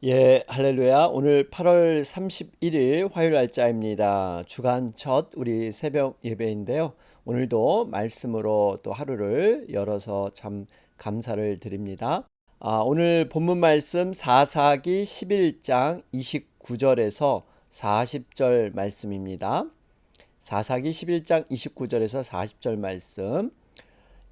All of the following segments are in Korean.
예, 할렐루야. 오늘 8월 31일 화요일 날짜입니다. 주간 첫 우리 새벽 예배인데요. 오늘도 말씀으로 또 하루를 열어서 참 감사를 드립니다. 오늘 본문 말씀 사사기 11장 29절에서 40절 말씀입니다. 사사기 11장 29절에서 40절 말씀.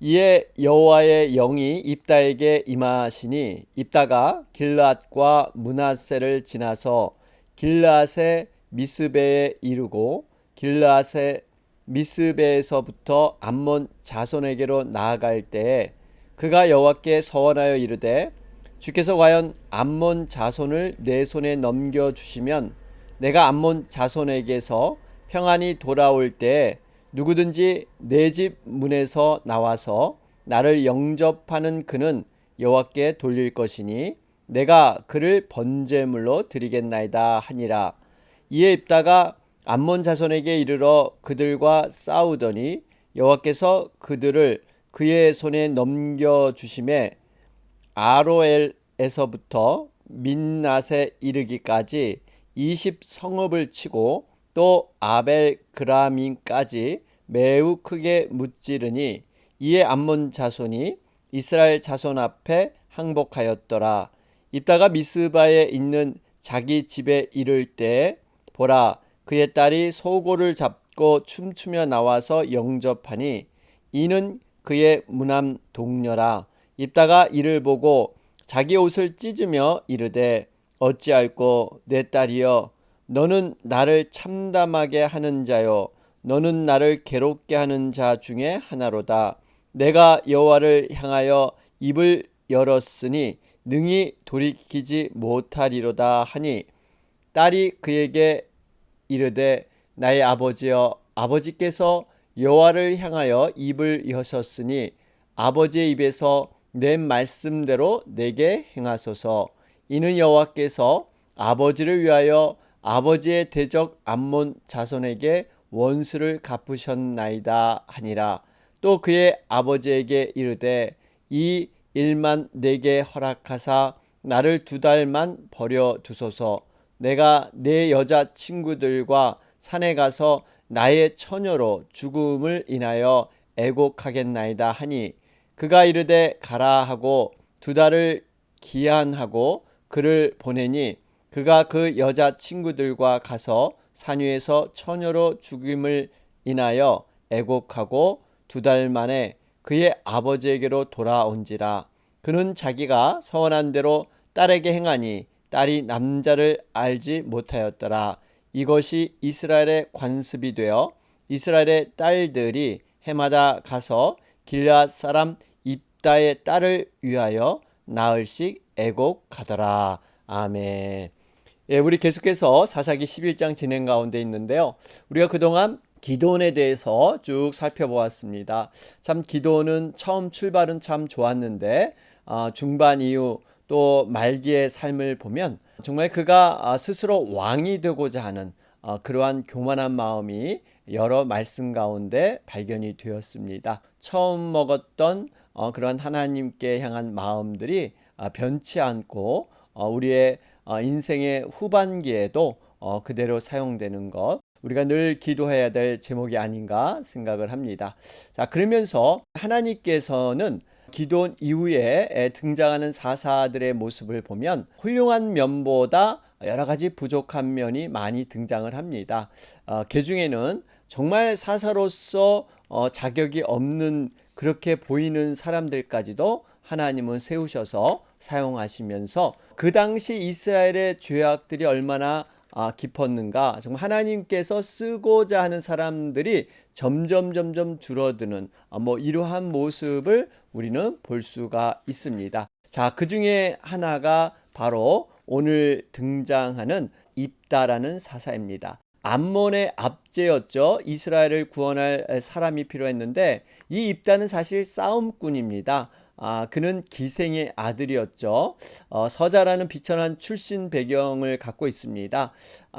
이에 여호와의 영이 입다에게 임하시니 입다가 길르앗과 므낫세를 지나서 길르앗의 미스베에 이르고 길르앗의 미스베에서부터 암몬 자손에게로 나아갈 때에 그가 여호와께 서원하여 이르되 주께서 과연 암몬 자손을 내 손에 넘겨 주시면 내가 암몬 자손에게서 평안히 돌아올 때에 누구든지 내 집 문에서 나와서 나를 영접하는 그는 여호와께 돌릴 것이니 내가 그를 번제물로 드리겠나이다 하니라. 이에 입다가 암몬 자손에게 이르러 그들과 싸우더니 여호와께서 그들을 그의 손에 넘겨 주심에 아로엘에서부터 민낫에 이르기까지 20성읍을 치고 또 아벨그라밈까지 매우 크게 무찌르니 이에 암몬 자손이 이스라엘 자손 앞에 항복하였더라. 입다가 미스바에 있는 자기 집에 이를 때 보라, 그의 딸이 소고를 잡고 춤추며 나와서 영접하니 이는 그의 무남 동료라. 입다가 이를 보고 자기 옷을 찢으며 이르되 어찌할꼬 내 딸이여, 너는 나를 참담하게 하는 자요 너는 나를 괴롭게 하는 자 중에 하나로다. 내가 여호와를 향하여 입을 열었으니 능히 돌이키지 못하리로다 하니 딸이 그에게 이르되 나의 아버지여, 아버지께서 여호와를 향하여 입을 여셨으니 아버지의 입에서 내 말씀대로 내게 행하소서. 이는 여호와께서 아버지를 위하여 아버지의 대적 암몬 자손에게 원수를 갚으셨나이다 하니라. 또 그의 아버지에게 이르되 이 일만 내게 허락하사 나를 2달만 버려 두소서. 내가 내 여자 친구들과 산에 가서 나의 처녀로 죽음을 인하여 애곡하겠나이다 하니 그가 이르되 가라 하고 2달을 기한하고 그를 보내니 그가 그 여자 친구들과 가서 산 위에서 처녀로 죽임을 인하여 애곡하고 2달 만에 그의 아버지에게로 돌아온지라. 그는 자기가 서원한 대로 딸에게 행하니 딸이 남자를 알지 못하였더라. 이것이 이스라엘의 관습이 되어 이스라엘의 딸들이 해마다 가서 길르앗 사람 입다의 딸을 위하여 나흘씩 애곡하더라. 아멘. 예, 우리 계속해서 사사기 11장 진행 가운데 있는데요. 우리가 그동안 기드온에 대해서 쭉 살펴보았습니다. 참 기드온은 처음 출발은 참 좋았는데 중반 이후 또 말기의 삶을 보면 정말 그가 스스로 왕이 되고자 하는 그러한 교만한 마음이 여러 말씀 가운데 발견이 되었습니다. 처음 먹었던 그러한 하나님께 향한 마음들이 변치 않고 우리의 인생의 후반기에도 그대로 사용되는 것, 우리가 늘 기도해야 될 제목이 아닌가 생각을 합니다. 자, 그러면서 하나님께서는 기도원 이후에 등장하는 사사들의 모습을 보면 훌륭한 면보다 여러 가지 부족한 면이 많이 등장을 합니다. 그 중에는 정말 사사로서 자격이 없는 그렇게 보이는 사람들까지도 하나님은 세우셔서 사용하시면서 그 당시 이스라엘의 죄악들이 얼마나 깊었는가, 정말 하나님께서 쓰고자 하는 사람들이 점점 줄어드는 이러한 모습을 우리는 볼 수가 있습니다. 자, 그 중에 하나가 바로 오늘 등장하는 입다라는 사사입니다. 암몬의 압제였죠. 이스라엘을 구원할 사람이 필요했는데 이 입다는 사실 싸움꾼입니다. 그는 기생의 아들이었죠. 서자라는 비천한 출신 배경을 갖고 있습니다.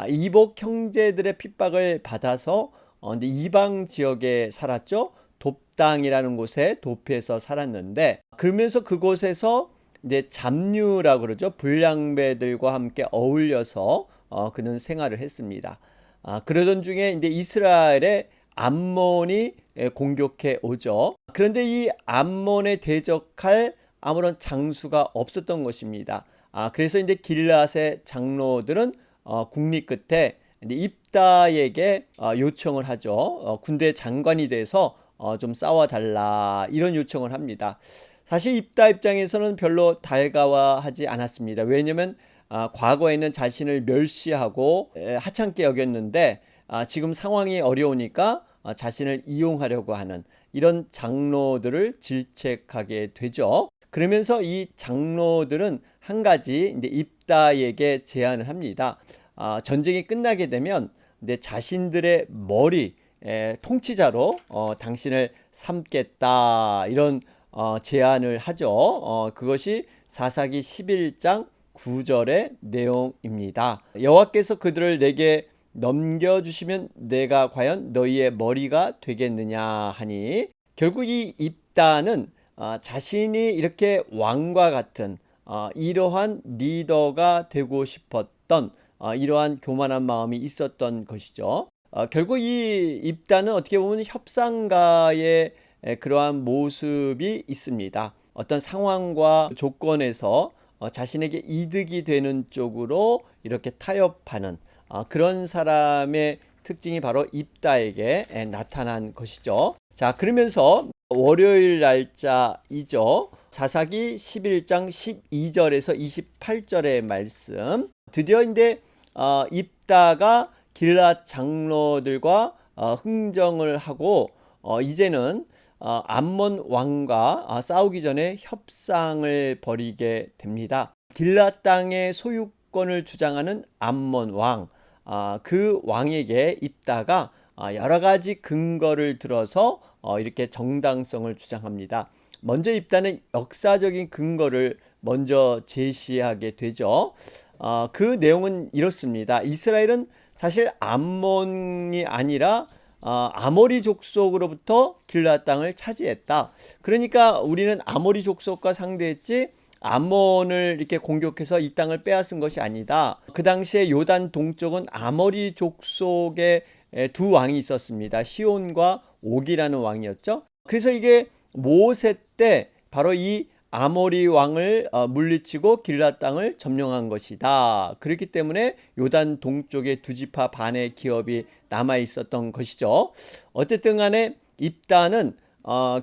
이복 형제들의 핍박을 받아서 근데 이방 지역에 살았죠. 돕당이라는 곳에 도피해서 살았는데 그러면서 그곳에서 이제 잡류라고 그러죠. 불량배들과 함께 어울려서 그는 생활을 했습니다. 그러던 중에 이제 이스라엘의 암몬이 공격해 오죠. 그런데 이 암몬에 대적할 아무런 장수가 없었던 것입니다. 그래서 이제 길앗의 장로들은 국리 끝에 이제 입다에게 요청을 하죠. 군대 장관이 돼서 좀 싸워달라 이런 요청을 합니다. 사실 입다 입장에서는 별로 달가워하지 않았습니다. 왜냐하면 과거에는 자신을 멸시하고 하찮게 여겼는데 지금 상황이 어려우니까 자신을 이용하려고 하는 이런 장로들을 질책하게 되죠. 그러면서 이 장로들은 한 가지 이제 입다에게 제안을 합니다. 전쟁이 끝나게 되면 이제 자신들의 머리 통치자로 당신을 삼겠다 이런 제안을 하죠. 그것이 사사기 11장 9절의 내용입니다. 여호와께서 그들을 내게 넘겨주시면 내가 과연 너희의 머리가 되겠느냐 하니, 결국 이 입다는 자신이 이렇게 왕과 같은 이러한 리더가 되고 싶었던 이러한 교만한 마음이 있었던 것이죠. 결국 이 입다는 어떻게 보면 협상가의 그러한 모습이 있습니다. 어떤 상황과 조건에서 자신에게 이득이 되는 쪽으로 이렇게 타협하는 그런 사람의 특징이 바로 입다에게 나타난 것이죠. 자, 그러면서 월요일 날짜이죠. 사사기 11장 12절에서 28절의 말씀. 드디어 이제 입다가 길앗 장로들과 흥정을 하고 이제는 암몬 왕과 싸우기 전에 협상을 벌이게 됩니다. 길앗 땅의 소유권을 주장하는 암몬 왕, 그 왕에게 입다가 여러 가지 근거를 들어서 이렇게 정당성을 주장합니다. 먼저 입다는 역사적인 근거를 먼저 제시하게 되죠. 그 내용은 이렇습니다. 이스라엘은 사실 암몬이 아니라 아모리 족속으로부터 길앗 땅을 차지했다. 그러니까 우리는 아모리 족속과 상대했지 암몬을 이렇게 공격해서 이 땅을 빼앗은 것이 아니다. 그 당시에 요단 동쪽은 아모리 족속의 두 왕이 있었습니다. 시온과 옥이라는 왕이었죠. 그래서 이게 모세 때 바로 이 아모리 왕을 물리치고 길앗 땅을 점령한 것이다. 그렇기 때문에 요단 동쪽에 두 지파 반의 기업이 남아 있었던 것이죠. 어쨌든 간에 입다는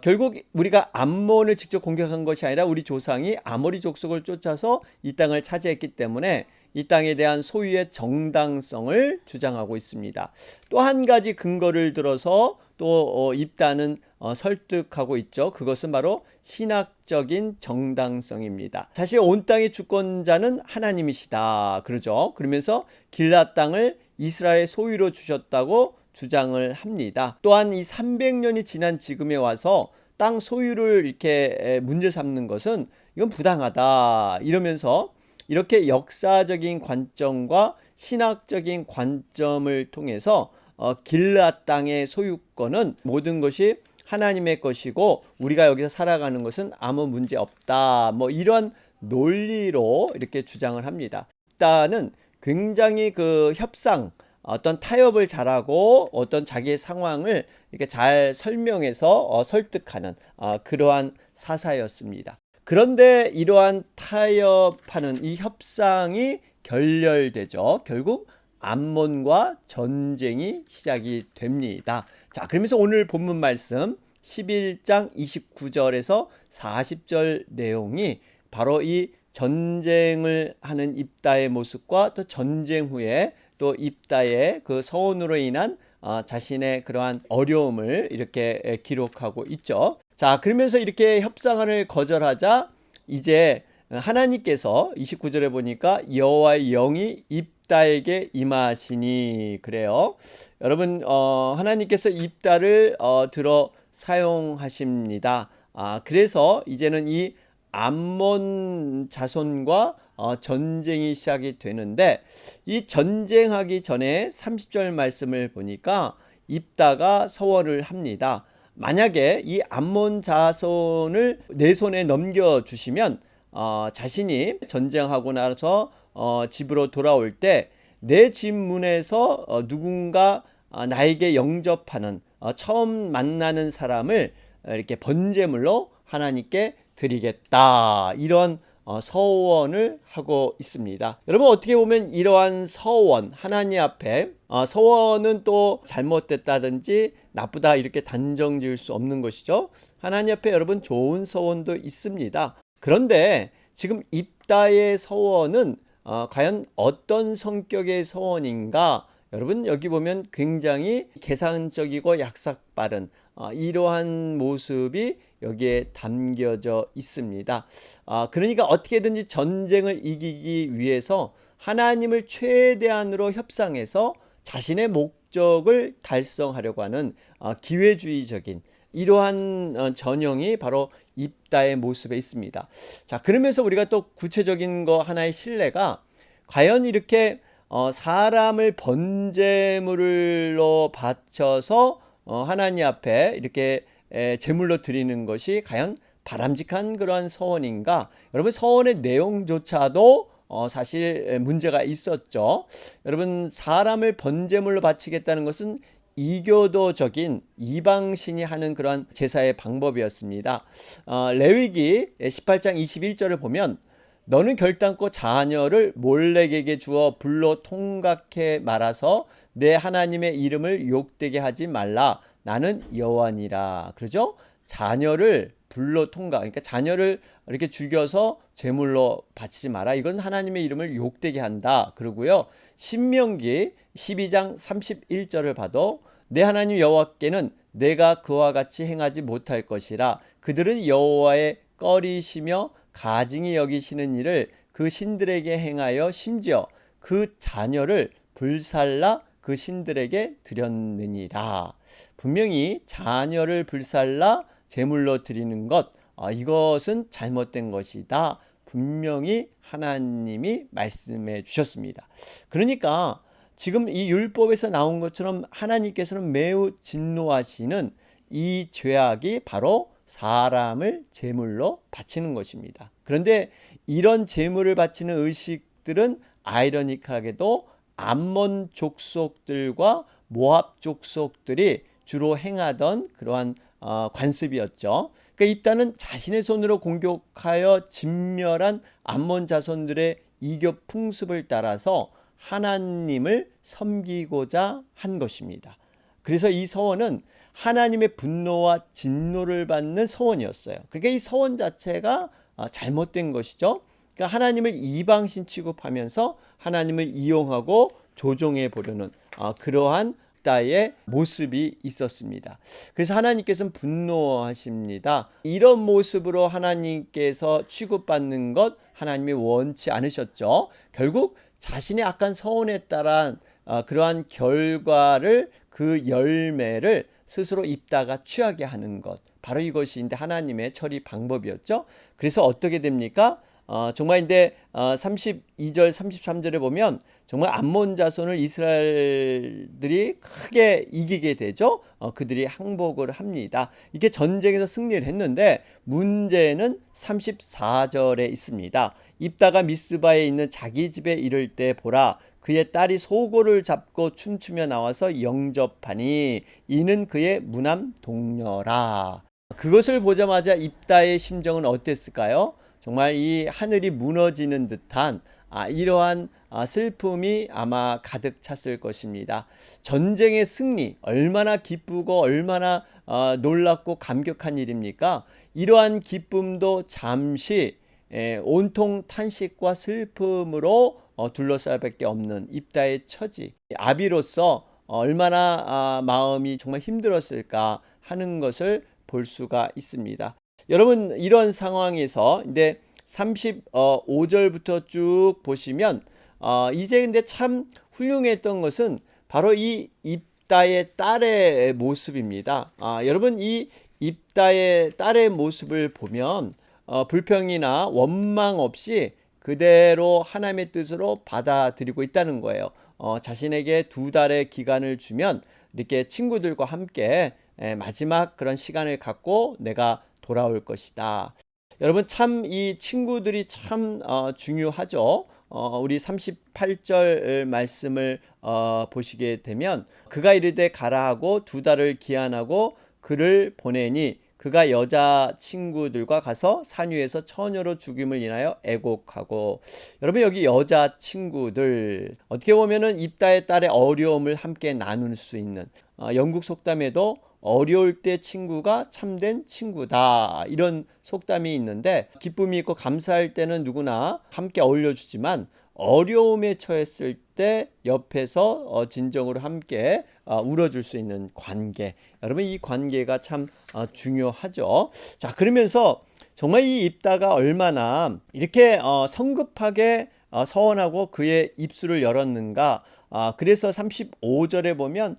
결국 우리가 암몬을 직접 공격한 것이 아니라 우리 조상이 아모리 족속을 쫓아서 이 땅을 차지했기 때문에 이 땅에 대한 소유의 정당성을 주장하고 있습니다. 또 한 가지 근거를 들어서 또 입다는 설득하고 있죠. 그것은 바로 신학적인 정당성입니다. 사실 온 땅의 주권자는 하나님이시다. 그러죠. 그러면서 길앗 땅을 이스라엘 소유로 주셨다고 주장을 합니다. 또한 이 300년이 지난 지금에 와서 땅 소유를 이렇게 문제 삼는 것은 이건 부당하다. 이러면서 이렇게 역사적인 관점과 신학적인 관점을 통해서 길앗 땅의 소유권은 모든 것이 하나님의 것이고 우리가 여기서 살아가는 것은 아무 문제 없다. 뭐 이런 논리로 이렇게 주장을 합니다. 일단은 굉장히 그 협상, 어떤 타협을 잘하고 어떤 자기의 상황을 이렇게 잘 설명해서 설득하는 그러한 사사였습니다. 그런데 이러한 타협하는 이 협상이 결렬되죠. 결국 암몬과 전쟁이 시작이 됩니다. 자, 그러면서 오늘 본문 말씀 11장 29절에서 40절 내용이 바로 이 전쟁을 하는 입다의 모습과 또 전쟁 후에 또 입다의 그 서원으로 인한 자신의 그러한 어려움을 이렇게 기록하고 있죠. 자, 그러면서 이렇게 협상을 거절하자 이제 하나님께서 29절에 보니까 여호와의 영이 입다에게 임하시니 그래요. 여러분 하나님께서 입다를 들어 사용하십니다. 그래서 이제는 이 암몬 자손과 전쟁이 시작이 되는데 이 전쟁하기 전에 30절 말씀을 보니까 입다가 서원을 합니다. 만약에 이 암몬 자손을 내 손에 넘겨주시면 자신이 전쟁하고 나서 집으로 돌아올 때 내 집 문에서 누군가 나에게 영접하는 처음 만나는 사람을 이렇게 번제물로 하나님께 드리겠다. 이런 서원을 하고 있습니다. 여러분 어떻게 보면 이러한 서원, 하나님 앞에 서원은 또 잘못됐다든지 나쁘다 이렇게 단정 지을 수 없는 것이죠. 하나님 앞에 여러분 좋은 서원도 있습니다. 그런데 지금 입다의 서원은 과연 어떤 성격의 서원인가? 여러분 여기 보면 굉장히 계산적이고 약삭빠른 이러한 모습이 여기에 담겨져 있습니다. 그러니까 어떻게든지 전쟁을 이기기 위해서 하나님을 최대한으로 협상해서 자신의 목적을 달성하려고 하는 기회주의적인 이러한 전형이 바로 입다의 모습에 있습니다. 자, 그러면서 우리가 또 구체적인 거 하나의 신뢰가 과연 이렇게 사람을 번제물로 바쳐서 하나님 앞에 이렇게 제물로 드리는 것이 과연 바람직한 그러한 서원인가? 여러분 서원의 내용조차도 사실 문제가 있었죠. 여러분 사람을 번제물로 바치겠다는 것은 이교도적인 이방신이 하는 그러한 제사의 방법이었습니다. 레위기 18장 21절을 보면 너는 결단코 자녀를 몰렉에게 주어 불로 통각해 말아서 내 하나님의 이름을 욕되게 하지 말라. 나는 여호와니라. 그러죠? 자녀를 불로 통각, 그러니까 자녀를 이렇게 죽여서 제물로 바치지 마라. 이건 하나님의 이름을 욕되게 한다. 그러고요. 신명기 12장 31절을 봐도 내 하나님 여호와께는 내가 그와 같이 행하지 못할 것이라. 그들은 여호와의 꺼리시며 가증히 여기시는 일을 그 신들에게 행하여 심지어 그 자녀를 불살라 그 신들에게 드렸느니라. 분명히 자녀를 불살라 제물로 드리는 것, 이것은 잘못된 것이다. 분명히 하나님이 말씀해 주셨습니다. 그러니까 지금 이 율법에서 나온 것처럼 하나님께서는 매우 진노하시는 이 죄악이 바로 사람을 제물로 바치는 것입니다. 그런데 이런 제물을 바치는 의식들은 아이러니하게도 암몬 족속들과 모압 족속들이 주로 행하던 그러한 관습이었죠. 그러니까 입다는 자신의 손으로 공격하여 진멸한 암몬 자손들의 이교 풍습을 따라서 하나님을 섬기고자 한 것입니다. 그래서 이 서원은 하나님의 분노와 진노를 받는 서원이었어요. 그러니까 이 서원 자체가 잘못된 것이죠. 그러니까 하나님을 이방신 취급하면서 하나님을 이용하고 조종해 보려는 그러한 입다의 모습이 있었습니다. 그래서 하나님께서는 분노하십니다. 이런 모습으로 하나님께서 취급받는 것 하나님이 원치 않으셨죠. 결국 자신의 악한 서원에 따른 그러한 결과를 그 열매를 스스로 입다가 취하게 하는 것, 바로 이것이 이제 하나님의 처리 방법이었죠. 그래서 어떻게 됩니까? 정말 이제 32절 33절에 보면 정말 암몬 자손을 이스라엘들이 크게 이기게 되죠. 그들이 항복을 합니다. 이게 전쟁에서 승리를 했는데 문제는 34절에 있습니다. 입다가 미스바에 있는 자기 집에 이를 때 보라 그의 딸이 소고를 잡고 춤추며 나와서 영접하니 이는 그의 무남 동료라. 그것을 보자마자 입다의 심정은 어땠을까요? 정말 이 하늘이 무너지는 듯한 이러한 슬픔이 아마 가득 찼을 것입니다. 전쟁의 승리 얼마나 기쁘고 얼마나 놀랍고 감격한 일입니까? 이러한 기쁨도 잠시 온통 탄식과 슬픔으로 둘러쌀 밖에 없는 입다의 처지. 아비로서 얼마나 마음이 정말 힘들었을까 하는 것을 볼 수가 있습니다. 여러분 이런 상황에서 이제 35절부터 쭉 보시면 이제 근데 참 훌륭했던 것은 바로 이 입다의 딸의 모습입니다. 여러분 이 입다의 딸의 모습을 보면 불평이나 원망 없이 그대로 하나님의 뜻으로 받아들이고 있다는 거예요. 자신에게 2달의 기간을 주면 이렇게 친구들과 함께 마지막 그런 시간을 갖고 내가 돌아올 것이다. 여러분 참 이 친구들이 참 중요하죠. 우리 38절 말씀을 보시게 되면 그가 이르되 가라 하고 2달을 기한하고 그를 보내니 그가 여자 친구들과 가서 산 위에서 처녀로 죽임을 인하여 애곡하고. 여러분 여기 여자 친구들 어떻게 보면은 입다의 딸의 어려움을 함께 나눌 수 있는 영국 속담에도 어려울 때 친구가 참된 친구다 이런 속담이 있는데, 기쁨이 있고 감사할 때는 누구나 함께 어울려주지만 어려움에 처했을 때 옆에서 진정으로 함께 울어줄 수 있는 관계, 여러분 이 관계가 참 중요하죠. 자, 그러면서 정말 이 입다가 얼마나 이렇게 성급하게 서원하고 그의 입술을 열었는가. 그래서 35절에 보면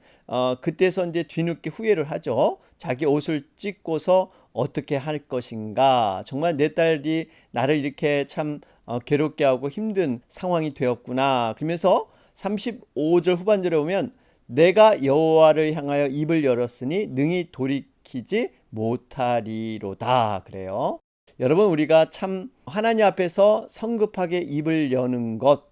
그때서 이제 뒤늦게 후회를 하죠. 자기 옷을 찢고서 어떻게 할 것인가. 정말 내 딸이 나를 이렇게 참 괴롭게 하고 힘든 상황이 되었구나. 그러면서 35절 후반절에 보면 내가 여호와를 향하여 입을 열었으니 능히 돌이키지 못하리로다 그래요. 여러분 우리가 참 하나님 앞에서 성급하게 입을 여는 것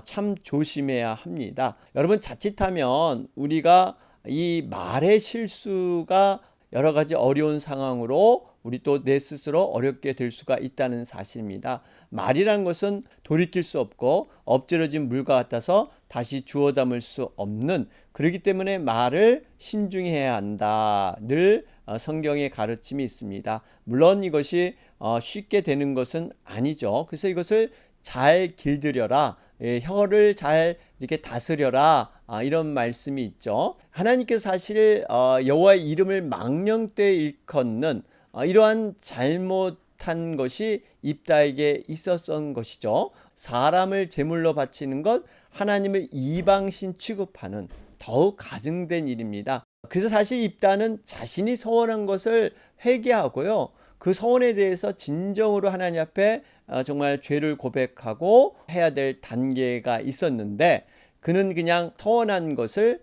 참 조심해야 합니다. 여러분 자칫하면 우리가 이 말의 실수가 여러 가지 어려운 상황으로 우리 또 내 스스로 어렵게 될 수가 있다는 사실입니다. 말이란 것은 돌이킬 수 없고 엎질러진 물과 같아서 다시 주워 담을 수 없는, 그렇기 때문에 말을 신중히 해야 한다. 늘 성경의 가르침이 있습니다. 물론 이것이 쉽게 되는 것은 아니죠. 그래서 이것을 잘 길들여라. 혀를 잘 이렇게 다스려라. 이런 말씀이 있죠. 하나님께서 사실 여호와의 이름을 망령되이 일컫는 이러한 잘못한 것이 입다에게 있었던 것이죠. 사람을 제물로 바치는 것, 하나님을 이방신 취급하는 더욱 가증된 일입니다. 그래서 사실 입다는 자신이 서원한 것을 회개하고요, 그 서원에 대해서 진정으로 하나님 앞에 정말 죄를 고백하고 해야 될 단계가 있었는데, 그는 그냥 서원한 것을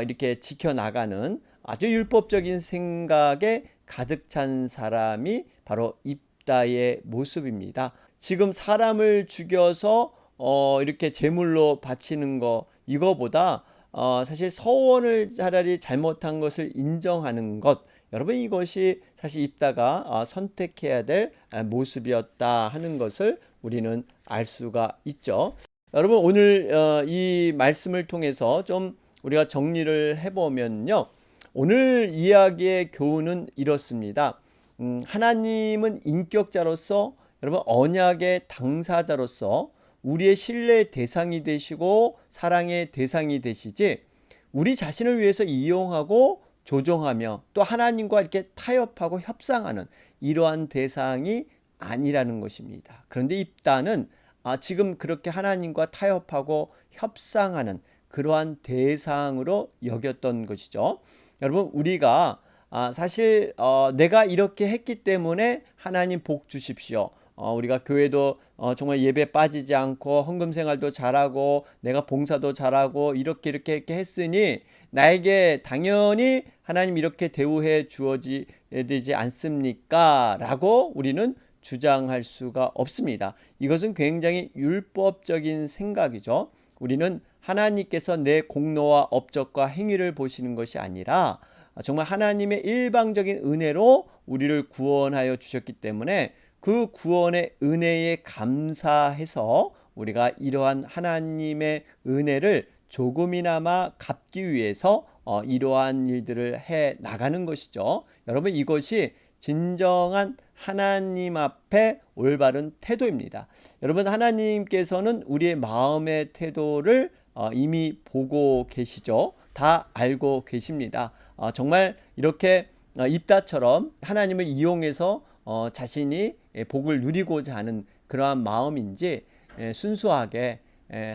이렇게 지켜나가는 아주 율법적인 생각에 가득 찬 사람이 바로 입다의 모습입니다. 지금 사람을 죽여서 이렇게 제물로 바치는 거, 이거보다 사실 서원을 차라리 잘못한 것을 인정하는 것, 여러분 이것이 사실 입다가 선택해야 될 모습이었다 하는 것을 우리는 알 수가 있죠. 여러분 오늘 이 말씀을 통해서 좀 우리가 정리를 해보면요, 오늘 이야기의 교훈은 이렇습니다. 하나님은 인격자로서, 여러분 언약의 당사자로서 우리의 신뢰의 대상이 되시고 사랑의 대상이 되시지, 우리 자신을 위해서 이용하고 조종하며 또 하나님과 이렇게 타협하고 협상하는 이러한 대상이 아니라는 것입니다. 그런데 입다는 지금 그렇게 하나님과 타협하고 협상하는 그러한 대상으로 여겼던 것이죠. 여러분 우리가 사실 내가 이렇게 했기 때문에 하나님 복 주십시오. 우리가 교회도 정말 예배 빠지지 않고 헌금 생활도 잘하고 내가 봉사도 잘하고 이렇게 했으니 나에게 당연히 하나님 이렇게 대우해 주어지야 되지 않습니까? 라고 우리는 주장할 수가 없습니다. 이것은 굉장히 율법적인 생각이죠. 우리는 하나님께서 내 공로와 업적과 행위를 보시는 것이 아니라 정말 하나님의 일방적인 은혜로 우리를 구원하여 주셨기 때문에 그 구원의 은혜에 감사해서 우리가 이러한 하나님의 은혜를 조금이나마 갚기 위해서 이러한 일들을 해 나가는 것이죠. 여러분 이것이 진정한 하나님 앞에 올바른 태도입니다. 여러분 하나님께서는 우리의 마음의 태도를 이미 보고 계시죠. 다 알고 계십니다. 정말 이렇게 입다처럼 하나님을 이용해서 자신이 복을 누리고자 하는 그러한 마음인지, 순수하게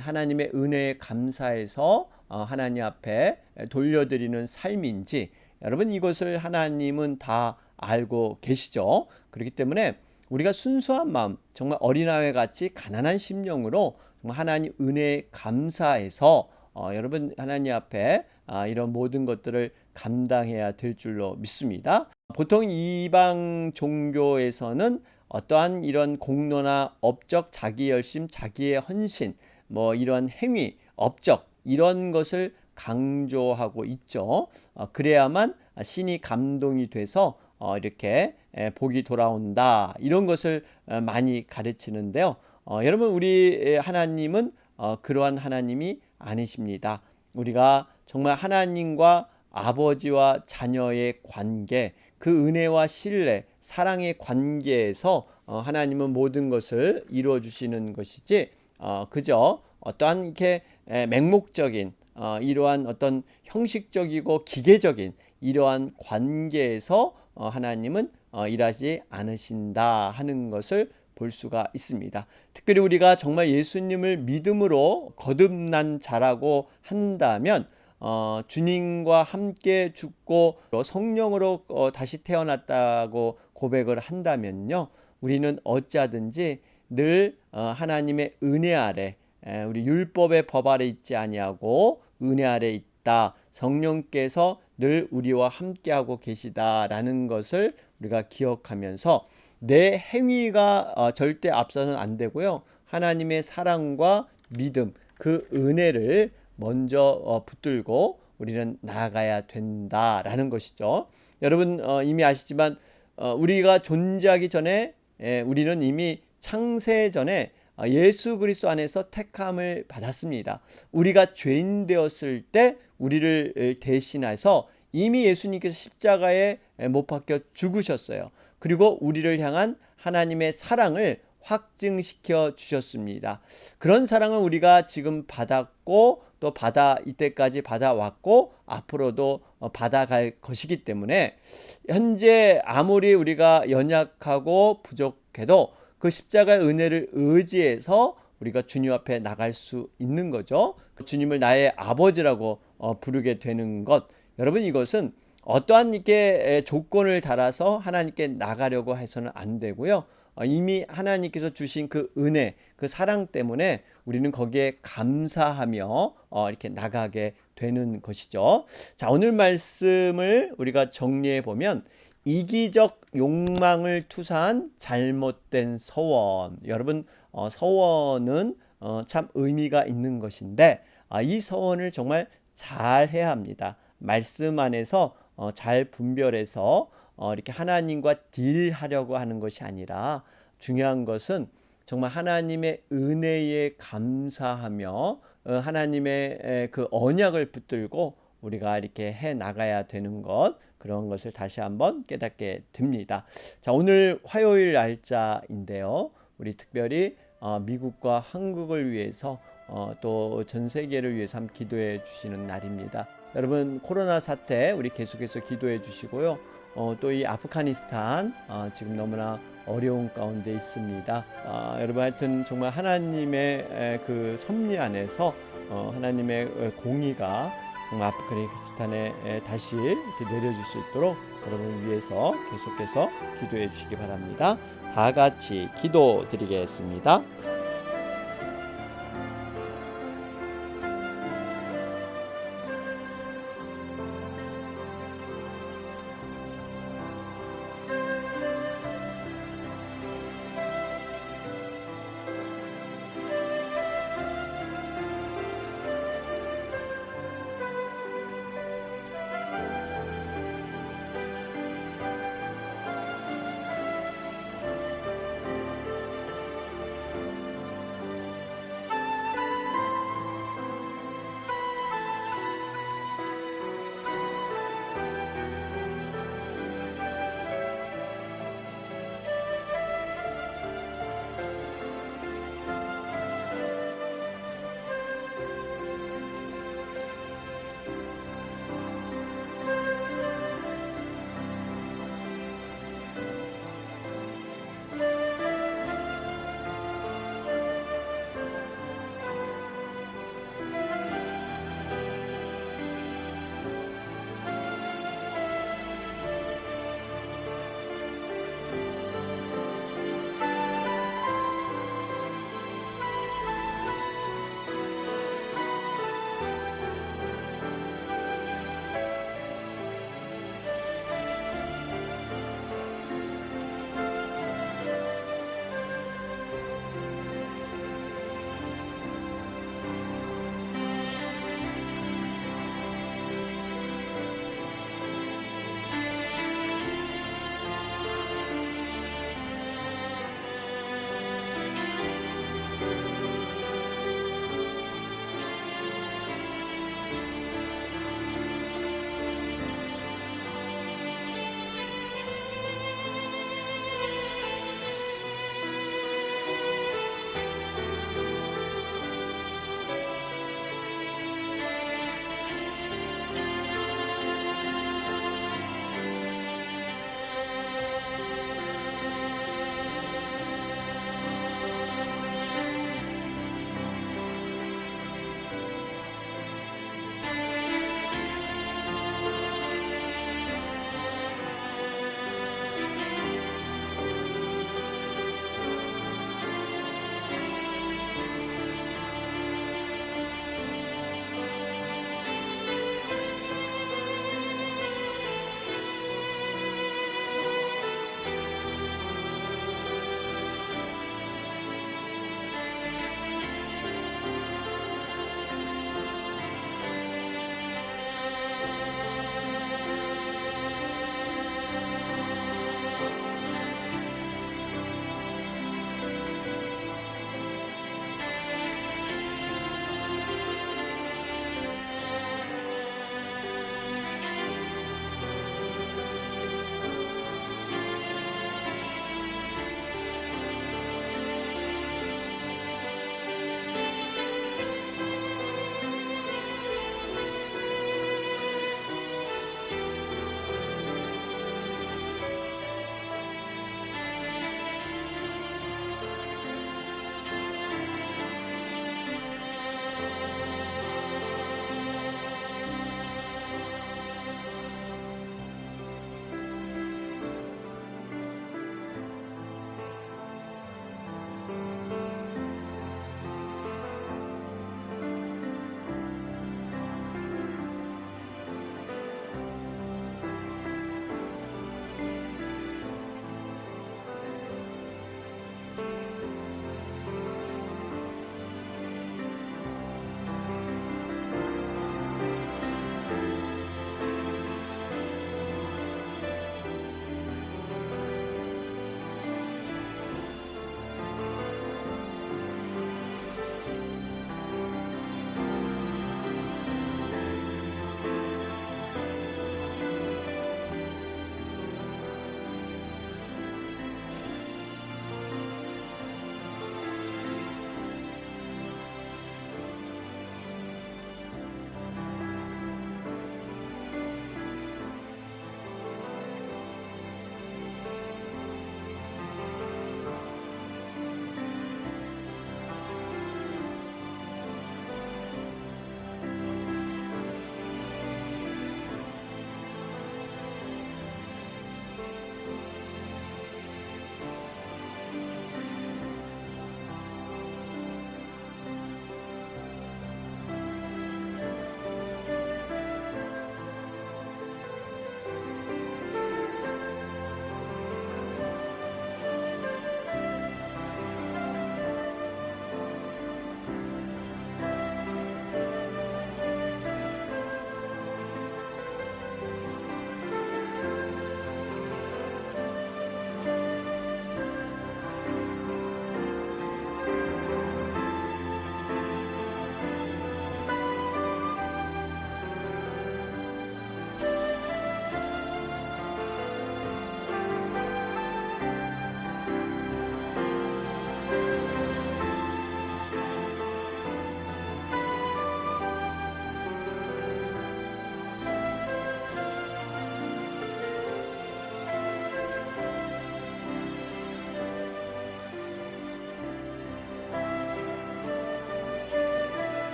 하나님의 은혜에 감사해서 하나님 앞에 돌려드리는 삶인지, 여러분 이것을 하나님은 다 알고 계시죠. 그렇기 때문에 우리가 순수한 마음, 정말 어린아이 같이 가난한 심령으로 정말 하나님 은혜에 감사해서 여러분 하나님 앞에 이런 모든 것들을 감당해야 될 줄로 믿습니다. 보통 이방 종교에서는 어떠한 이런 공로나 업적, 자기 열심, 자기의 헌신, 뭐 이런 행위, 업적 이런 것을 강조하고 있죠. 그래야만 신이 감동이 돼서 이렇게 복이 돌아온다 이런 것을 많이 가르치는데요. 여러분 우리 하나님은 그러한 하나님이 아니십니다. 우리가 정말 하나님과 아버지와 자녀의 관계, 그 은혜와 신뢰, 사랑의 관계에서 하나님은 모든 것을 이루어 주시는 것이지 그저 어떠한 이렇게 맹목적인 이러한 어떤 형식적이고 기계적인 이러한 관계에서 하나님은 일하지 않으신다 하는 것을 볼 수가 있습니다. 특별히 우리가 정말 예수님을 믿음으로 거듭난 자라고 한다면 주님과 함께 죽고 성령으로 다시 태어났다고 고백을 한다면요, 우리는 어찌하든지 늘 하나님의 은혜 아래, 우리 율법의 법 아래 있지 아니하고 은혜 아래 있다. 성령께서 늘 우리와 함께하고 계시다라는 것을 우리가 기억하면서 내 행위가 절대 앞서는 안 되고요. 하나님의 사랑과 믿음, 그 은혜를 먼저 붙들고 우리는 나아가야 된다라는 것이죠. 여러분 이미 아시지만 우리가 존재하기 전에 우리는 이미 창세 전에 예수 그리스도 안에서 택함을 받았습니다. 우리가 죄인 되었을 때 우리를 대신해서 이미 예수님께서 십자가에 못 박혀 죽으셨어요. 그리고 우리를 향한 하나님의 사랑을 확증시켜 주셨습니다. 그런 사랑을 우리가 지금 받았고 또 이때까지 받아왔고 앞으로도 받아갈 것이기 때문에 현재 아무리 우리가 연약하고 부족해도 그 십자가의 은혜를 의지해서 우리가 주님 앞에 나갈 수 있는 거죠. 주님을 나의 아버지라고 부르게 되는 것, 여러분 이것은 어떠한 이렇게 조건을 달아서 하나님께 나가려고 해서는 안 되고요. 이미 하나님께서 주신 그 은혜, 그 사랑 때문에 우리는 거기에 감사하며 이렇게 나가게 되는 것이죠. 자, 오늘 말씀을 우리가 정리해 보면 이기적 욕망을 투사한 잘못된 서원. 여러분 서원은 참 의미가 있는 것인데 이 서원을 정말 잘 해야 합니다. 말씀 안에서 잘 분별해서 이렇게 하나님과 딜하려고 하는 것이 아니라 중요한 것은 정말 하나님의 은혜에 감사하며 하나님의 그 언약을 붙들고 우리가 이렇게 해 나가야 되는 것, 그런 것을 다시 한번 깨닫게 됩니다. 자, 오늘 화요일 날짜인데요. 우리 특별히 미국과 한국을 위해서 또 전 세계를 위해서 함께 기도해 주시는 날입니다. 여러분 코로나 사태 우리 계속해서 기도해 주시고요. 또 이 아프가니스탄 지금 너무나 어려운 가운데 있습니다. 여러분 하여튼 정말 하나님의 그 섭리 안에서 하나님의 공의가 아프가니스탄에 다시 이렇게 내려질 수 있도록 여러분을 위해서 계속해서 기도해 주시기 바랍니다. 다 같이 기도드리겠습니다.